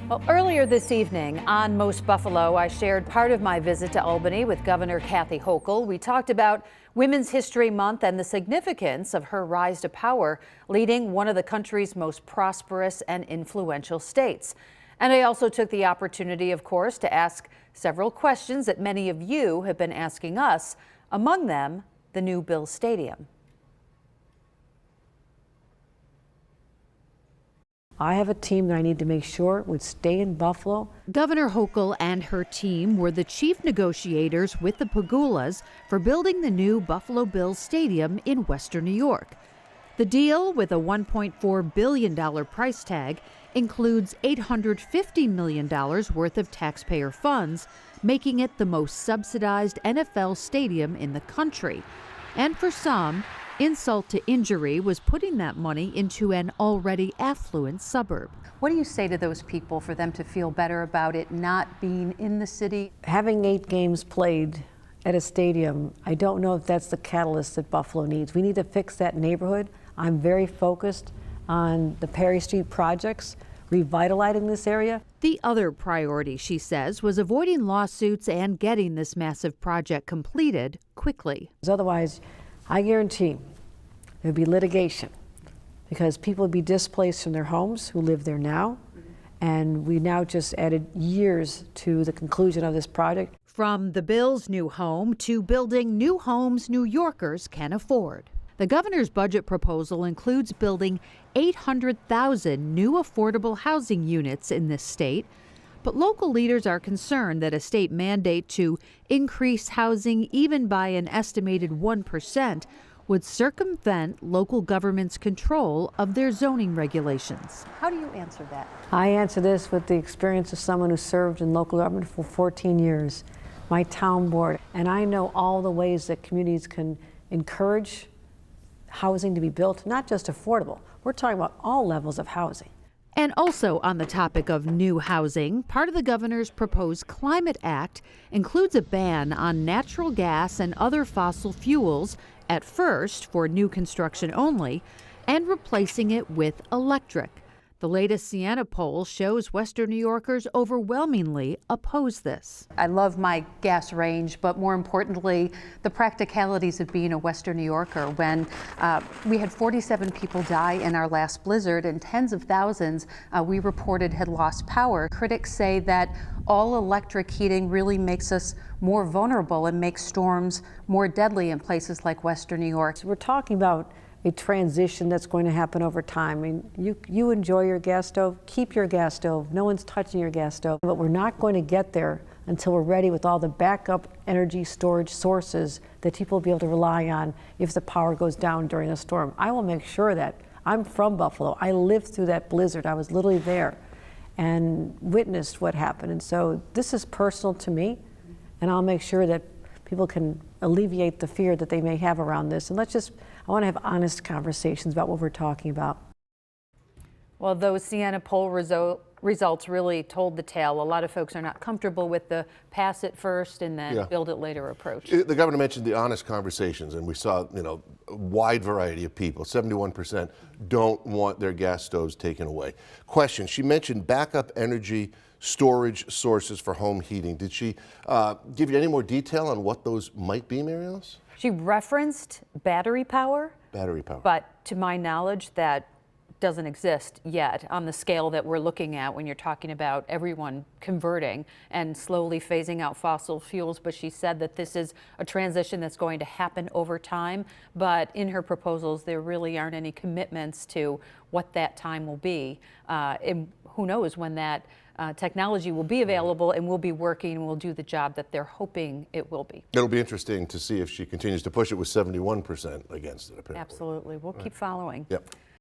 Well, earlier this evening on Most Buffalo, I shared part of my visit to Albany with Governor Hochul. We talked about Women's History Month and the significance of her rise to power, leading one of the country's most prosperous and influential states. And I also took the opportunity, of course, to ask several questions that many of you have been asking us, among them, the new Bills Stadium. I have a team that I need to make sure would stay in Buffalo. Governor Hochul and her team were the chief negotiators with the Pagulas for building the new Buffalo Bills Stadium in Western New York. The deal, with a $1.4 billion price tag, includes $850 million worth of taxpayer funds, making it the most subsidized NFL stadium in the country. And for some, insult to injury was putting that money into an already affluent suburb. What do you say to those people for them to feel better about it not being in the city? Having 8 games played at a stadium, I don't know if that's the catalyst that Buffalo needs. We need to fix that neighborhood. I'm very focused on the Perry Street projects, revitalizing this area. The other priority, she says, was avoiding lawsuits and getting this massive project completed quickly. Otherwise, I guarantee there would be litigation because people would be displaced from their homes who live there now. And we now just added years to the conclusion of this project. From the Bills' new home to building new homes New Yorkers can afford. The governor's budget proposal includes building 800,000 new affordable housing units in this state. But local leaders are concerned that a state mandate to increase housing even by an estimated 1% would circumvent local government's control of their zoning regulations. How do you answer that? I answer this with the experience of someone who served in local government for 14 years, my town board, and I know all the ways that communities can encourage housing to be built, not just affordable. We're talking about all levels of housing. And also on the topic of new housing, part of the governor's proposed Climate Act includes a ban on natural gas and other fossil fuels, at first for new construction only, and replacing it with electric. The latest Siena poll shows Western New Yorkers overwhelmingly oppose this. I love my gas range, but more importantly, the practicalities of being a Western New Yorker. When we had 47 people die in our last blizzard and tens of thousands we reported had lost power. Critics say that all electric heating really makes us more vulnerable and makes storms more deadly in places like Western New York. So we're talking about a transition that's going to happen over time. I mean, you enjoy your gas stove, keep your gas stove. No one's touching your gas stove. But we're not going to get there until we're ready with all the backup energy storage sources that people will be able to rely on if the power goes down during a storm. I will make sure that. I'm from Buffalo. I lived through that blizzard. I was literally there and witnessed what happened. And so this is personal to me, and I'll make sure that people can alleviate the fear that they may have around this. And I want to have honest conversations about what we're talking about. Well, those Siena poll results really told the tale. A lot of folks are not comfortable with the pass it first and then build it later approach. The governor mentioned the honest conversations, and we saw, a wide variety of people. 71% don't want their gas stoves taken away. Question, she mentioned backup energy storage sources for home heating. Did she give you any more detail on what those might be, Maryalice? She referenced battery power. Battery power. But to my knowledge, that doesn't exist yet on the scale that we're looking at when you're talking about everyone converting and slowly phasing out fossil fuels. But she said that this is a transition that's going to happen over time. But in her proposals, there really aren't any commitments to what that time will be. And who knows when that technology will be available and will be working and will do the job that they're hoping it will be. It'll be interesting to see if she continues to push it with 71% against it, apparently. Absolutely. We'll keep following. Yep.